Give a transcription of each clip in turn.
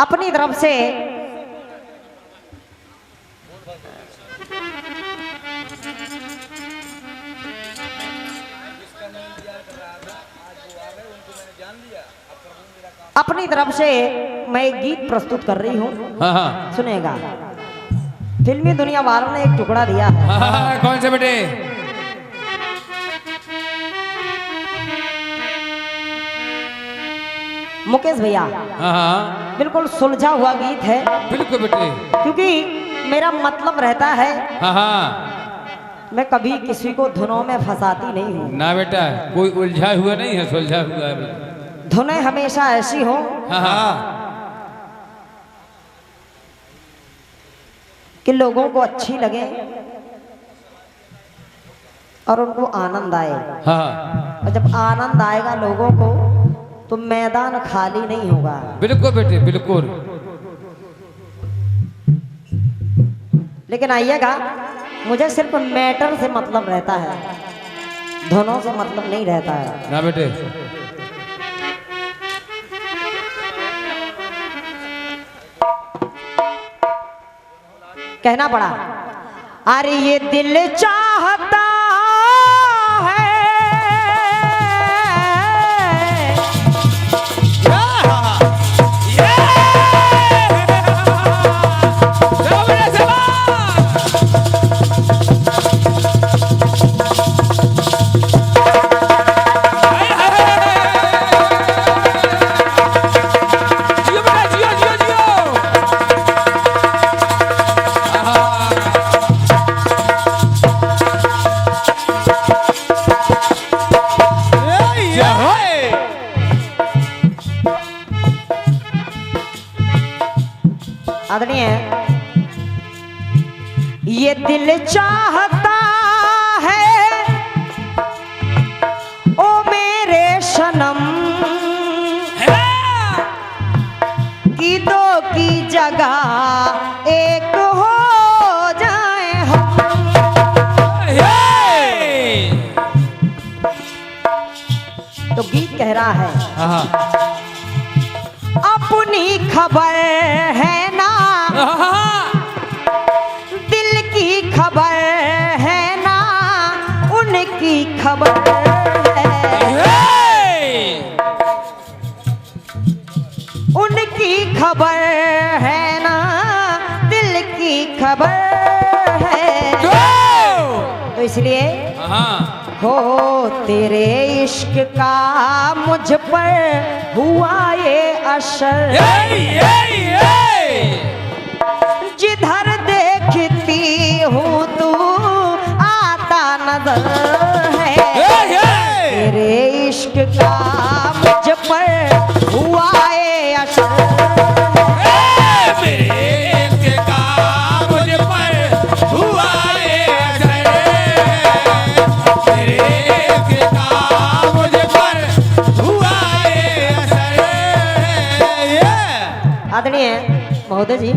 अपनी तरफ से मैं एक गीत प्रस्तुत कर रही हूँ। हाँ। सुनेगा। फिल्मी दुनिया वालों ने एक टुकड़ा दिया है। हाँ, कौन से बेटे? मुकेश भैया। हाँ, बिल्कुल सुलझा हुआ गीत है। बिल्कुल बेटे। क्योंकि मेरा मतलब रहता है हाँ, मैं कभी किसी को धुनों में फंसाती नहीं हूँ। ना बेटा, कोई उलझा हुआ नहीं है, सुलझा हुआ है। धुनें हमेशा ऐसी हो हाँ, कि लोगों को अच्छी लगे और उनको आनंद आए। हाँ, और जब आनंद आएगा लोगों को तो मैदान खाली नहीं होगा। बिल्कुल बेटे, बिल्कुल। लेकिन आइएगा, मुझे सिर्फ मैटर से मतलब रहता है, धुनों से मतलब नहीं रहता है। ना बेटे। कहना पड़ा, अरे ये दिल चाहता है आदरणीय, ये दिल चाहता है ओ मेरे सनम कि दो की जगह एक हो जाए हम। तो गीत कह रहा है, अपनी खबर है ना, दिल की खबर है ना, उनकी खबर है, उनकी खबर है ना, दिल की खबर है। तो इसलिए हो तेरे इश्क का मुझ पर हुआ ये असर, जिधर देखती हूँ तू आता नजर है। तेरे इश्क का मुझ पर हुआ ये असर, आदरणीय महोदय जी,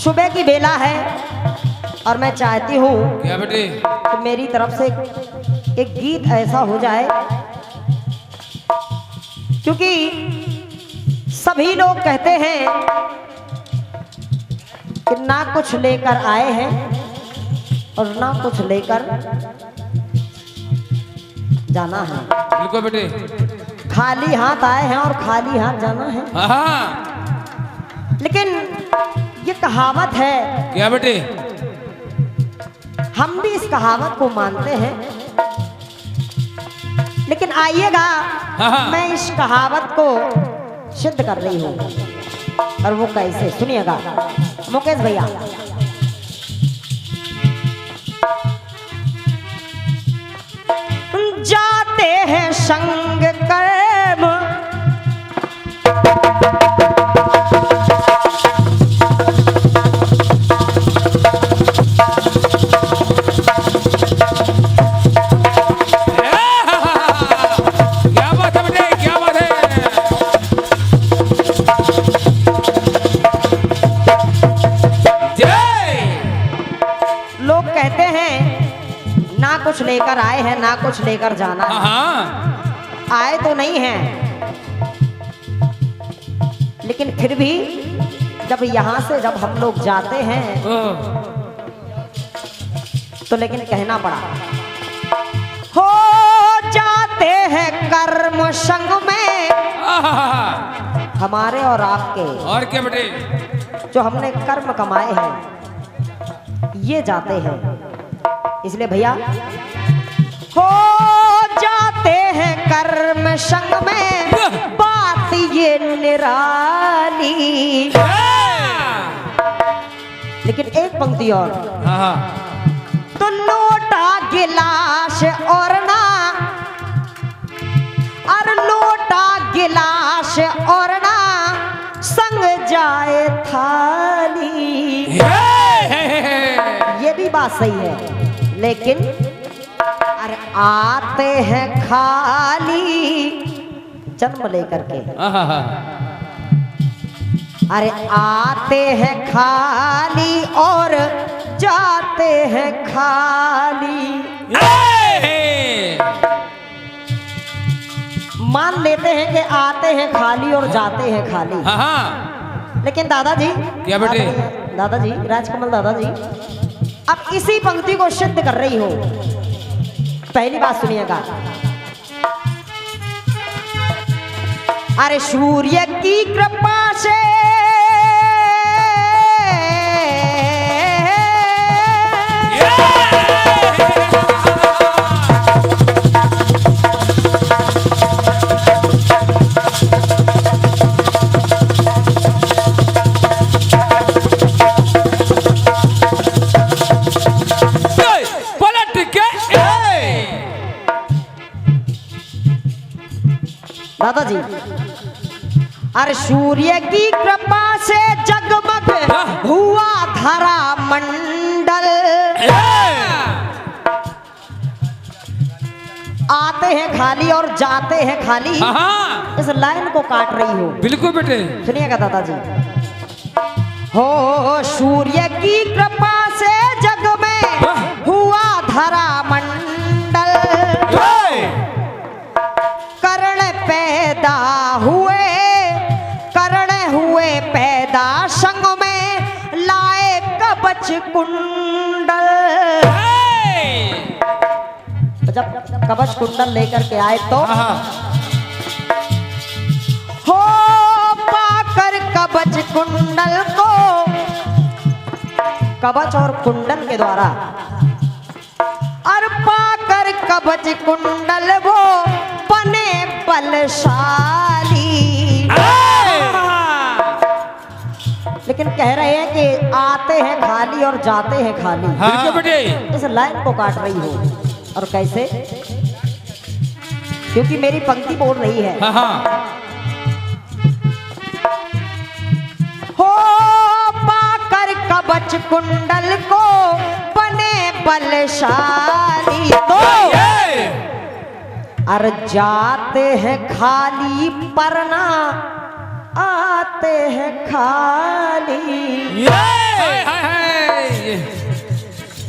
सुबह की बेला है और मैं चाहती हूँ क्या बेटे? कि मेरी तरफ से एक गीत ऐसा हो जाए, क्योंकि सभी लोग कहते हैं कि ना कुछ लेकर आए हैं और ना कुछ लेकर जाना है। बिल्कुल बेटे। खाली हाथ आए हैं और खाली हाथ जाना है। लेकिन ये कहावत है, क्या बेटे? हम भी इस कहावत को मानते हैं, लेकिन आइएगा, मैं इस कहावत को सिद्ध कर रही हूँ। और वो कैसे, सुनिएगा मुकेश भैया। जाते हैं संग कर्म कुछ लेकर आए हैं ना कुछ लेकर जाना है। आए तो नहीं हैं, लेकिन फिर भी जब यहाँ से जब हम लोग जाते हैं तो लेकिन कहना पड़ा, हो जाते हैं कर्म संग में हमारे और आपके, और क्या बेटे, जो हमने कर्म कमाए हैं ये जाते हैं। इसलिए भैया हो जाते हैं कर्म संग में, बात ये निराली। लेकिन एक पंक्ति और, तो लोटा गिलास और ना, और लोटा गिलास और ना संग जाए थाली। ये भी बात सही है, लेकिन अरे आते हैं खाली जन्म लेकर के, अरे आते हैं खाली और जाते हैं खाली। मान लेते हैं कि आते हैं खाली और जाते हैं खाली, लेकिन दादाजी, क्या बेटे, दादाजी राजकमल दादाजी, अब इसी पंक्ति को सिद्ध कर रही हो। पहली बात सुनिएगा, अरे सूर्य की कृपा से दादाजी, अरे सूर्य की कृपा से जगमग हुआ धरा मंडल, आते हैं खाली और जाते हैं खाली, इस लाइन को काट रही हो। बिल्कुल बेटे, सुनिएगा दादाजी, हो सूर्य की कृपा से जग में हुआ धरा मंडल, कर्ण पैदा हुए, कर्ण हुए पैदा संग में लाए कवच कुंडल। जब कवच कुंडल लेकर के आए तो हो पाकर कवच कुंडल को, कवच और कुंडल के द्वारा, और पाकर कवच कुंडल वो बने बलशाली। लेकिन कह रहे हैं कि आते हैं खाली और जाते हैं खाली। बिल्कुल बेटे, इस लाइन को काट रही हो। और कैसे? क्योंकि मेरी पंक्ति बोल रही है, हो पाकर कवच कुंडल को बने बलशाली, तो अर जाते हैं खाली परना आते हैं खाली।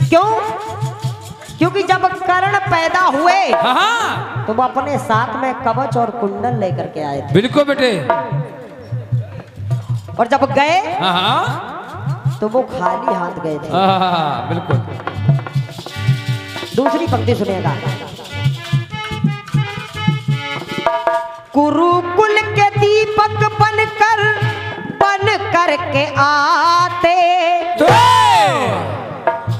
क्यों? क्योंकि जब कर्ण पैदा हुए तो वो अपने साथ में कवच और कुंडल लेकर के आए थे। बिल्कुल बेटे, और जब गए तो वो खाली हाथ गए थे। बिल्कुल। दूसरी पंक्ति सुनेगा, कुरुकुल के दीपक बन कर के आते,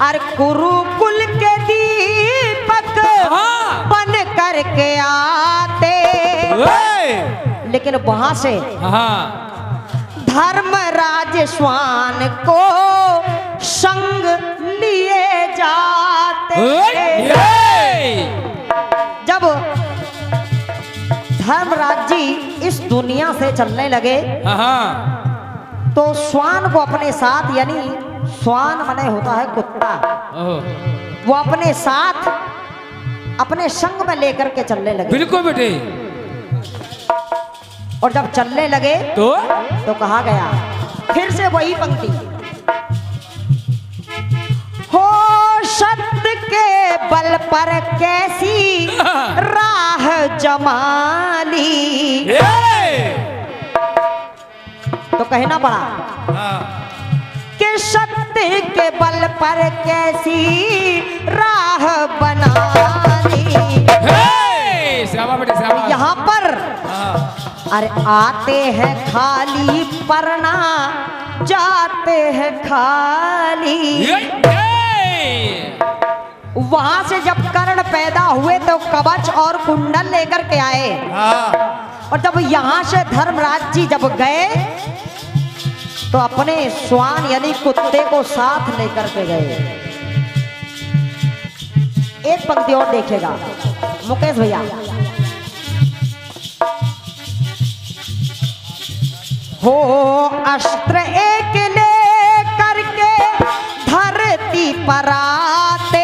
और कुरुकुल के दीपक बन कर के आते, लेकिन वहां से धर्मराज स्वान को संग लिए जाते। जब धर्मराज जी इस दुनिया से चलने लगे तो स्वान को अपने साथ, यानी स्वान माने होता है कुत्ता, वो अपने साथ अपने संग में लेकर के चलने लगे। बिल्कुल बेटे। और जब चलने लगे तो कहा गया, फिर से वही पंक्ति, हो सत्य के बल पर कैसी राह जमाली, तो कहना पड़ा कि सत्य के बल पर कैसी राह बनानी। यहाँ पर अरे आते हैं खाली परना जाते हैं खाली। वहां से जब कर्ण पैदा हुए तो कवच और कुंडल लेकर के आए, और जब यहां से धर्मराज जी जब गए तो अपने श्वान यानी कुत्ते को साथ लेकर के गए। एक पंक्ति और देखेगा मुकेश भैया। हो अस्त्र एक ले करके धरती पर आते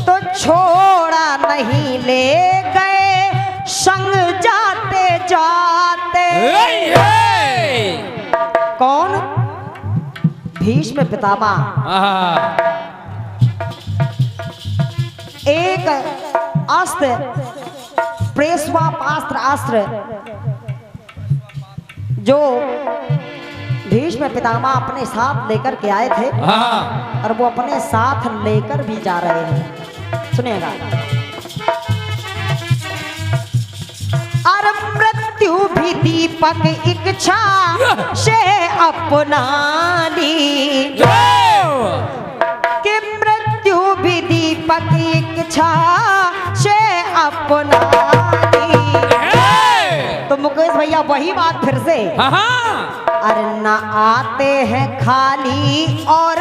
तो छोड़ा नहीं ले गए संग जाते जाते। कौन? भीष्म पितामह। एक अस्त्र प्रेसवा पास्त्र अस्त्र जो भीष्म पितामह अपने साथ लेकर के आए थे, और वो अपने साथ लेकर भी जा रहे हैं। सुनिएगा। और मृत्यु भी दीपक इच्छा से अपना ली, कि मृत्यु भी दीपक इच्छा से अपना ली। तो मुकेश भैया वही बात फिर से। अरे न आते हैं खाली और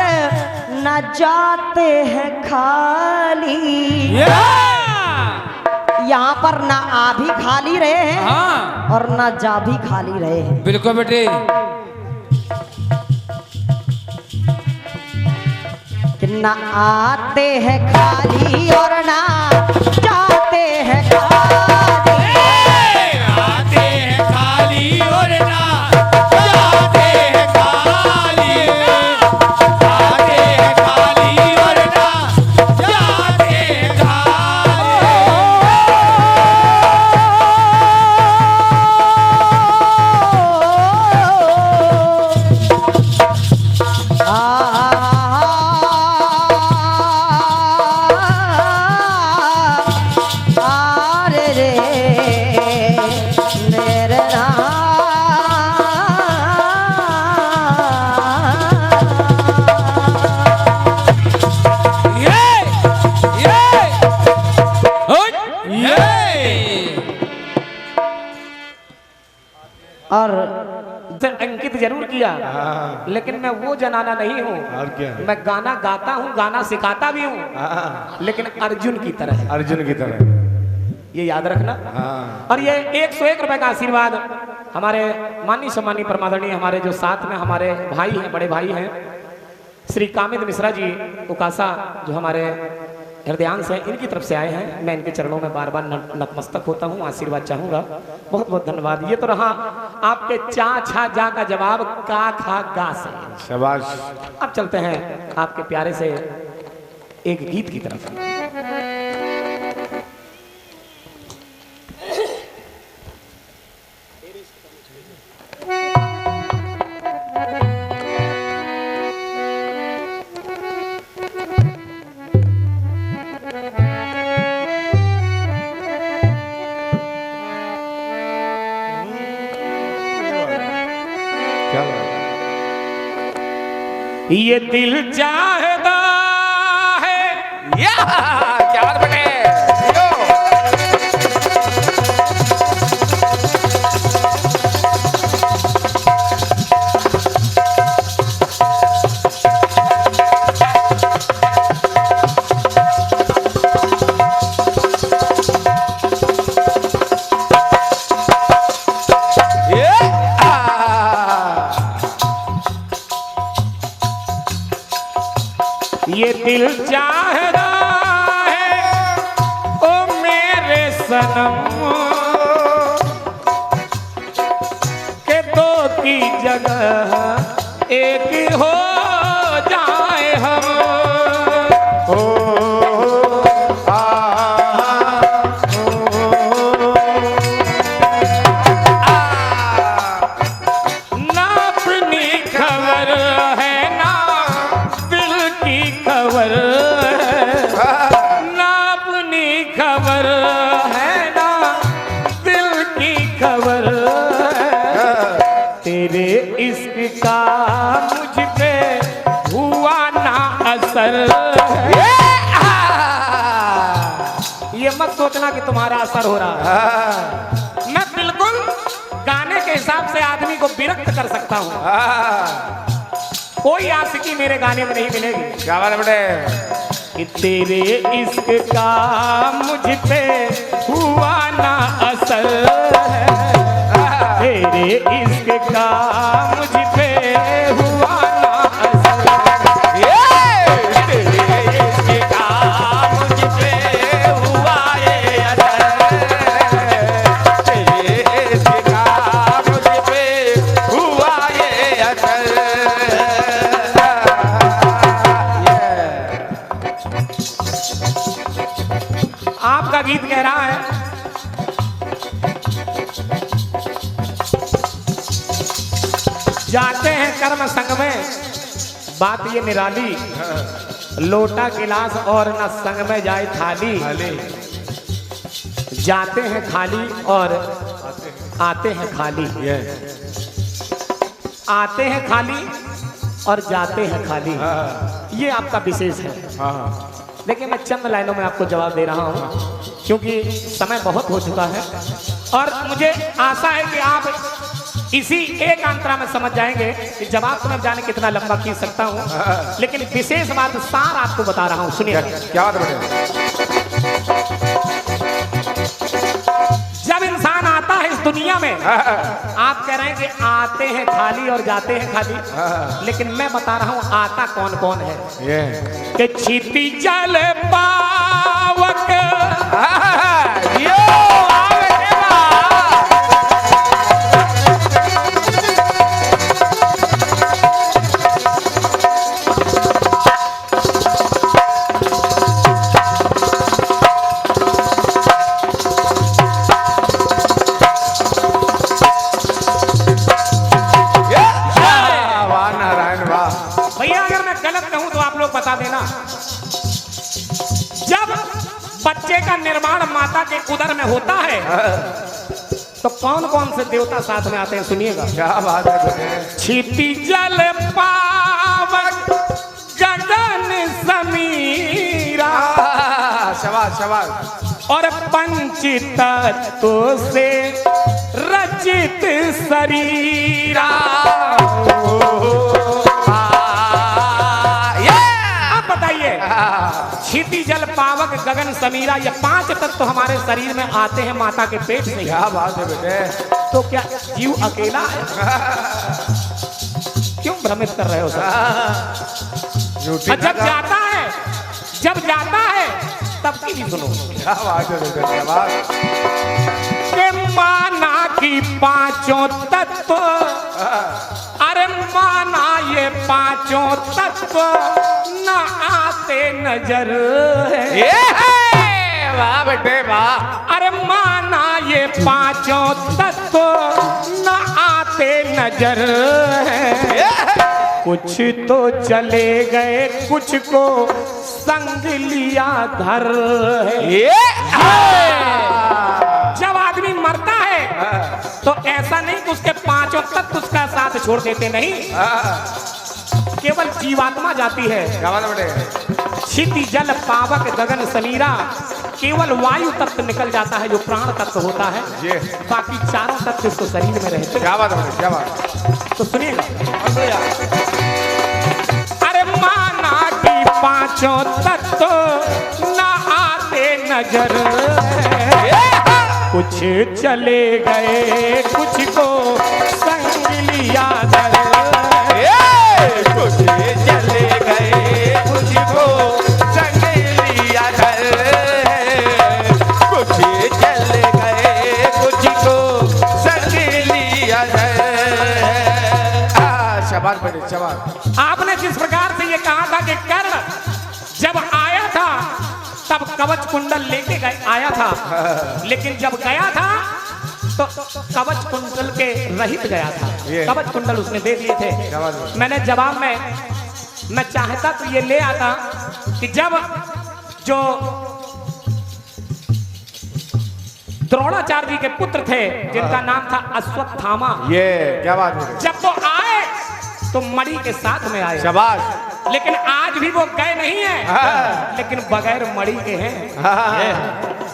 न जाते हैं खाली। यहाँ पर न आ भी खाली रहे हैं और न जा भी खाली रहे हैं। बिल्कुल बेटे। कि न आते हैं खाली और न जाते हैं खाली। और अंकित जरूर किया, लेकिन मैं वो जनाना नहीं हूँ। मैं गाना गाता हूँ, गाना सिखाता भी हूँ, लेकिन अर्जुन की तरह। अर्जुन की तरह, ये याद रखना। और ये 101 रुपए का आशीर्वाद हमारे माननीय सम्मानीय परमादरणीय हमारे जो साथ में हमारे भाई हैं, बड़े भाई हैं, श्री कामिद मिश्रा जी उकासा, जो हमारे हृदयांश हैं, इनकी तरफ से आए हैं। मैं इनके चरणों में बार बार नतमस्तक होता हूँ, आशीर्वाद चाहूँगा। बहुत बहुत धन्यवाद। ये तो रहा आपके चा छा जा का जवाब का खा गा से। शाबाश। अब चलते हैं आपके प्यारे से एक गीत की तरफ। ये दिल चाहता है या क्या बात बने। ये दिल चाहता है ओ मेरे सनम के दो की जगह एक हो जाए हम। ओ खबर ना अपनी खबर है ना दिल की खबर तेरे इश्क का मुझ पे हुआ ना असर। ये मत सोचना कि तुम्हारा असर हो रहा है। मैं बिल्कुल गाने के हिसाब से आदमी को विरक्त कर सकता हूँ। कोई आशिकी मेरे गाने में नहीं मिलेगी। क्या बात है बेटे कि तेरे इश्क का मुझ पे हुआ ना असर तेरे इश्क का मुझ पे हुआ ना असर तेरे इश्क का मुझ पे हुआ ये असर तेरे इश्क का मुझ पे हुआ ये असर। आपका गीत कह रहा है जाते हैं कर्म संग में बात ये निराली लोटा गिलास और न संग में जाए थाली जाते हैं खाली और आते हैं खाली आते हैं खाली और जाते हैं खाली ये आपका विशेष है। देखिए मैं चंद लाइनों में आपको जवाब दे रहा हूँ क्योंकि समय बहुत हो चुका है और मुझे आशा है कि आप इसी एक अंतरा में समझ जाएंगे कि जवाब तो मैं जाने कितना लंबा खींच सकता हूँ लेकिन विशेष बात सार आपको बता रहा हूँ। सुनिए क्या बात है जब इंसान आता है इस दुनिया में आप कह रहे हैं कि आते हैं खाली और जाते हैं खाली लेकिन मैं बता रहा हूँ आता कौन कौन है कि क्षिति जल पावक बता देना। जब बच्चे का निर्माण माता के उदर में होता है तो कौन कौन से देवता साथ में आते हैं सुनिएगा। क्या बात है क्षिति जल पावक गगन समीरा शाबाश शाबाश और पंच तत्व से रचित शरीरा। क्षिति जल पावक गगन समीरा ये पांच तत्व तो हमारे शरीर में आते हैं माता के पेट से। क्या बात है बेटे तो क्या जीव अकेला है? क्यों भ्रमित कर रहे हो सर? जब जाता है तब की भी सुनो। क्या बात है बेटे क्या बात के माना की पांचों तत्व अरे माना ये पांचों तत्व न आते नजर है। वाह बेटे वाह। अरे माना ये पांचों तत्व न आते नजर है कुछ तो चले गए कुछ को संग लिया धर है। जब आदमी मरता है तो ऐसा नहीं कि उसके पांचों तत्व उसका साथ छोड़ देते नहीं केवल जीवात्मा जाती है। क्षिति जल पावक गगन समीरा केवल वायु तत्व निकल जाता है जो प्राण तत्व होता है बाकी चारों तत्व उसको शरीर में रहते। क्या बात है क्या बात। तो सुनिएगा अरे माना की पांचों तत्व न आते नजर कुछ चले गए कुछ को संग लिया धर कुछ चले गए कुछ को संग लिया धर कुछ चले गए कुछ को संग लिया धर। शाबाश बेटे शाबाश। आपने जिस प्रकार से ये कहा था कि कर्ण जब आया था तब कवच कुंडल लेके आया था लेकिन जब गया था तो कवच कुंडल के रहित गया था। कवच कुंडल उसने दे दिए थे। मैंने जवाब में मैं चाहता तो ये ले आता कि जब जो द्रोणाचार्य जी के पुत्र थे जिनका नाम था अश्वत्थामा, ये क्या बात है, जब वो आए तो मणि के साथ में आए। शाबाश। लेकिन आज भी वो गए नहीं है, लेकिन बगैर मणि के हैं,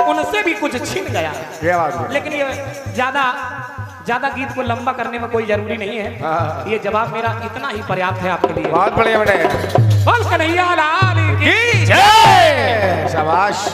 उनसे भी कुछ छिन गया। क्या बात है। लेकिन ये ज्यादा गीत को लंबा करने में कोई जरूरी नहीं है, ये जवाब मेरा इतना ही पर्याप्त है आपके लिए। बहुत बढ़िया बेटे, बोल कन्हैया लाल की जय। शाबाश।